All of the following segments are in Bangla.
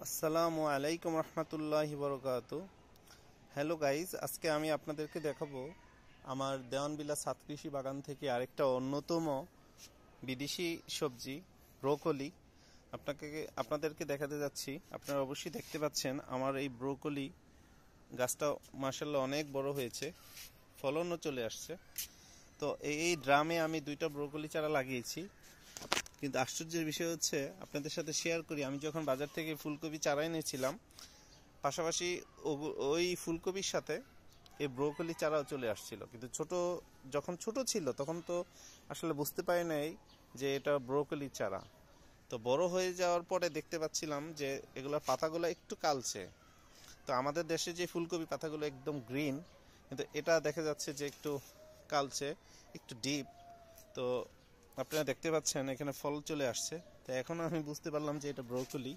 আসসালামু আলাইকুম রহমতুল্লাহি বরকাতু। হ্যালো গাইজ, আজকে আমি আপনাদেরকে দেখাবো আমার দেওয়ানবিলা ছাদ কৃষি বাগান থেকে আরেকটা অন্যতম বিদেশি সবজি ব্রোকলি আপনাদেরকে দেখাতে যাচ্ছি। আপনারা অবশ্যই দেখতে পাচ্ছেন আমার এই ব্রোকলি গাছটা মাশাআল্লাহ অনেক বড় হয়েছে, ফলনও চলে আসছে। তো এই ড্রামে আমি 2টা ব্রোকলি চারা লাগিয়েছি, কিন্তু আশ্চর্যের বিষয় হচ্ছে আপনাদের সাথে শেয়ার করি, আমি যখন বাজার থেকে ফুলকপি চারা এনেছিলাম পাশাপাশি ওই ফুলকপির সাথে এই ব্রোকলি চারাও চলে আসছিল, কিন্তু যখন ছোট ছিল তখন তো আসলে বুঝতে পারি নাই যে এটা ব্রোকলি চারা। তো বড় হয়ে যাওয়ার পরে দেখতে পাচ্ছিলাম যে এগুলোর পাতাগুলো একটু কালচে। তো আমাদের দেশে যে ফুলকপি পাতাগুলো একদম গ্রিন, কিন্তু এটা দেখা যাচ্ছে যে একটু কালচে, একটু ডিপ। তো আপনারা দেখতে পাচ্ছেন এখানে ফল চলে আসছে। তো এখন আমি বুঝতে পারলাম যে এটা ব্রোকলি।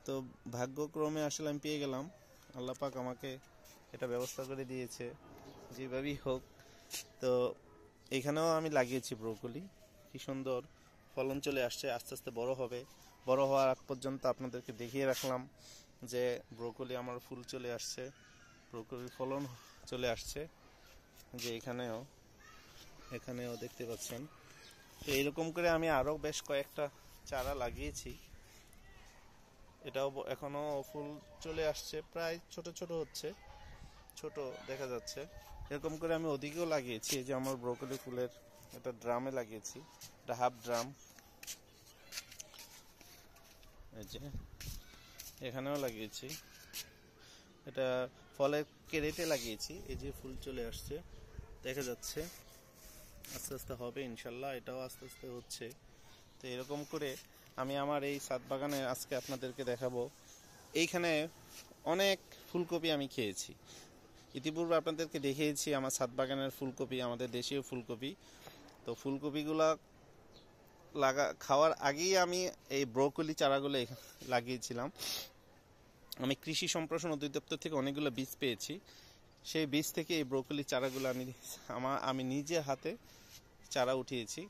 তো ভাগ্যক্রমে আসলে আমি পেয়ে গেলাম, আল্লাহ পাক আমাকে এটা ব্যবস্থা করে দিয়েছে যেভাবেই হোক। তো এখানেও আমি লাগিয়েছি ব্রোকলি, কি সুন্দর ফলন চলে আসছে, আস্তে আস্তে বড় হবে। বড় হওয়ার আগ পর্যন্ত আপনাদেরকে দেখিয়ে রাখলাম যে ব্রোকলি আমার ফুল চলে আসছে, ব্রোকলি ফলন চলে আসছে। যে এখানেও দেখতে পাচ্ছেন। তো এইরকম করে আমি আরও বেশ কয়েকটা চারা লাগিয়েছি। এটাও এখনো ফুল চলে আসছে, প্রায় ছোট ছোট হচ্ছে, ছোট দেখা যাচ্ছে। এরকম করে আমি ওদিকেও লাগিয়েছি। এই যে আমার ব্রোকলি ফুলের একটা ড্রামে লাগিয়েছি, এটা হাফ ড্রাম। এই যে এখানেও লাগিয়েছি, এটা ফলের কেরেটে লাগিয়েছি। এই যে ফুল চলে আসছে দেখা যাচ্ছে, আস্তে আস্তে হবে ইনশাল্লাহ, এটাও আস্তে আস্তে হচ্ছে। তো এরকম করে আমি আমার এই ছাদ বাগানে আজকে আপনাদেরকে দেখাবো। এইখানে অনেক ফুলকপি আমি খেয়েছি, ইতিপূর্বে আপনাদেরকে দেখিয়েছি আমার ছাদ বাগানের ফুলকপি, আমাদের দেশীয় ফুলকপি। তো ফুলকপিগুলা খাওয়ার আগেই আমি এই ব্রোকলি চারাগুলো লাগিয়েছিলাম। আমি কৃষি সম্প্রসারণ অধিদপ্তর থেকে অনেকগুলো বীজ পেয়েছি, সেই বীজ থেকে এই ব্রোকলি চারাগুলো আমি নিজে হাতে চারা উঠিয়েছি।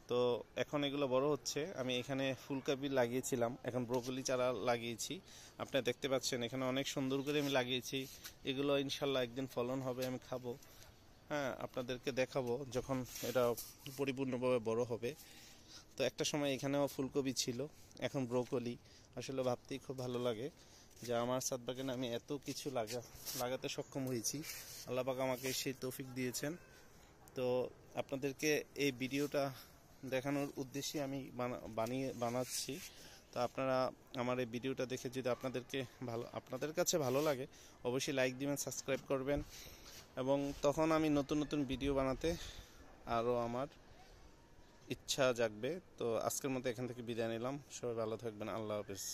তো এখন এগুলো বড় হচ্ছে। আমি এখানে ফুলকপি লাগিয়েছিলাম, এখন ব্রোকলি চারা লাগিয়েছি। আপনারা দেখতে পাচ্ছেন এখানে অনেক সুন্দর করে আমি লাগিয়েছি। এগুলো ইনশাল্লাহ একদিন ফলন হবে, আমি খাবো। হ্যাঁ, আপনাদেরকে দেখাবো যখন এটা পরিপূর্ণভাবে বড় হবে। তো একটা সময় এখানেও ফুলকপি ছিল, এখন ব্রোকলি। আসলে ভাবতেই খুব ভালো লাগে যে আমার ছাদ বাগানে আমি এত কিছু লাগাতে সক্ষম হয়েছি। আল্লাহ পাক আমাকে সেই তৌফিক দিয়েছেন। তো আপনাদেরকে এই ভিডিওটা দেখানোর উদ্দেশ্যে আমি বানাচ্ছি। তো আপনারা আমার এই ভিডিওটা দেখে যদি আপনাদের কাছে ভালো লাগে অবশ্যই লাইক দিবেন, সাবস্ক্রাইব করবেন, এবং তখন আমি নতুন নতুন ভিডিও বানাতে আরও আমার ইচ্ছা জাগবে। তো আজকের মতো এখান থেকে বিদায় নিলাম, সবাই ভালো থাকবেন, আল্লাহ হাফেজ।